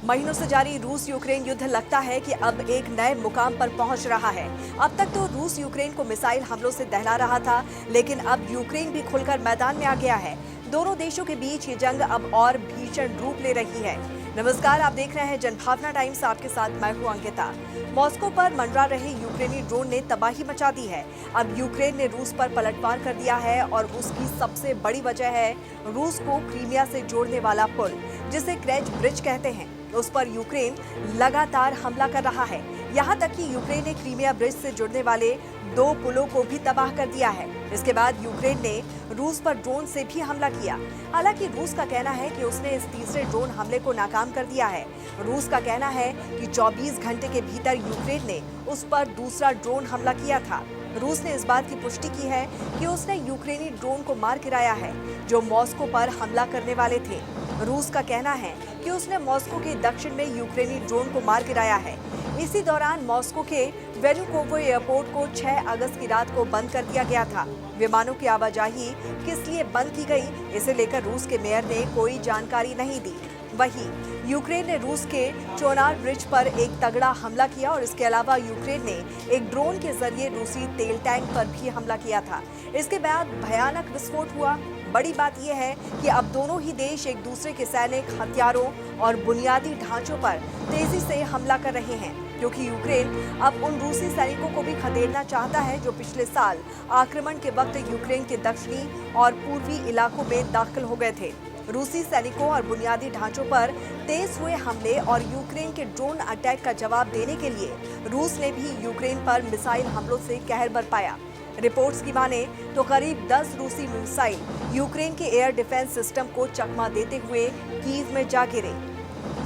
महीनों से जारी रूस यूक्रेन युद्ध लगता है कि अब एक नए मुकाम पर पहुंच रहा है। अब तक तो रूस यूक्रेन को मिसाइल हमलों से दहला रहा था, लेकिन अब यूक्रेन भी खुलकर मैदान में आ गया है। दोनों देशों के बीच ये जंग अब और भीषण रूप ले रही है। नमस्कार, आप देख रहे हैं जनभावना टाइम्स, आपके साथ मैं हूं अंकिता। मॉस्को पर मंडरा रहे यूक्रेनी ड्रोन ने तबाही मचा दी है। अब यूक्रेन ने रूस पर पलटवार कर दिया है और उसकी सबसे बड़ी वजह है रूस को क्रीमिया से जोड़ने वाला पुल, जिसे क्रेच ब्रिज कहते हैं। उस पर यूक्रेन लगातार हमला कर रहा है। यहाँ तक कि यूक्रेन ने क्रीमिया ब्रिज से जुड़ने वाले 2 पुलों को भी तबाह कर दिया है। इसके बाद यूक्रेन ने रूस पर ड्रोन से भी हमला किया। हालांकि रूस का कहना है कि उसने इस तीसरे ड्रोन हमले को नाकाम कर दिया है। रूस का कहना है कि 24 घंटे के भीतर यूक्रेन ने उस पर दूसरा ड्रोन हमला किया था। रूस ने इस बात की पुष्टि की है कि उसने यूक्रेनी ड्रोन को मार गिराया है, जो मॉस्को पर हमला करने वाले थे। रूस का कहना है कि उसने मॉस्को के दक्षिण में यूक्रेनी ड्रोन को मार गिराया है। इसी दौरान मॉस्को के वेनुकोवो एयरपोर्ट को 6 अगस्त की रात को बंद कर दिया गया था। विमानों की आवाजाही किस लिए बंद की गई, इसे लेकर रूस के मेयर ने कोई जानकारी नहीं दी। वहीं यूक्रेन ने रूस के चोनार ब्रिज पर एक तगड़ा हमला किया और इसके अलावा यूक्रेन ने एक ड्रोन के जरिए रूसी तेल टैंक पर भी हमला किया था। इसके बाद भयानक विस्फोट हुआ। बड़ी बात यह है कि अब दोनों ही देश एक दूसरे के सैनिक हथियारों और बुनियादी ढांचों पर तेजी से हमला कर रहे हैं, क्योंकि यूक्रेन अब उन रूसी सैनिकों को भी खदेड़ना चाहता है जो पिछले साल आक्रमण के वक्त यूक्रेन के दक्षिणी और पूर्वी इलाकों में दाखिल हो गए थे। रूसी सैनिकों और बुनियादी ढांचों पर तेज हुए हमले और यूक्रेन के ड्रोन अटैक का जवाब देने के लिए रूस ने भी यूक्रेन पर मिसाइल हमलों से कहर बरपाया। रिपोर्ट्स की माने तो करीब 10 रूसी मिसाइल यूक्रेन के एयर डिफेंस सिस्टम को चकमा देते हुए कीव में जा गिरे।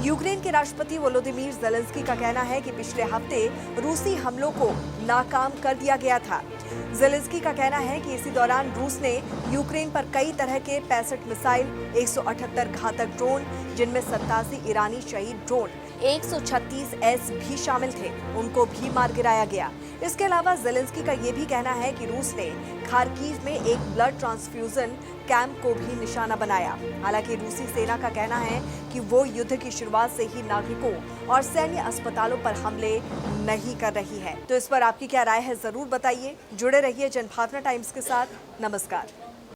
यूक्रेन के राष्ट्रपति वोलोदिमीर ज़ेलेंस्की का कहना है कि पिछले हफ्ते रूसी हमलों को नाकाम कर दिया गया था। ज़ेलेंस्की का कहना है कि इसी दौरान रूस ने यूक्रेन पर कई तरह के 65 मिसाइल, 178 घातक ड्रोन, जिनमें 87 ईरानी शहीद ड्रोन, 136 एस भी शामिल थे, उनको भी मार गिराया गया। इसके अलावा ज़ेलेंस्की का ये भी कहना है कि रूस ने खार्किव में एक ब्लड ट्रांसफ्यूजन कैंप को भी निशाना बनाया। हालांकि रूसी सेना का कहना है कि वो युद्ध की शुरुआत से ही नागरिकों और सैन्य अस्पतालों पर हमले नहीं कर रही है। तो इस पर आपकी क्या राय है, जरूर बताइए। जुड़े रहिए जनभावना टाइम्स के साथ। नमस्कार।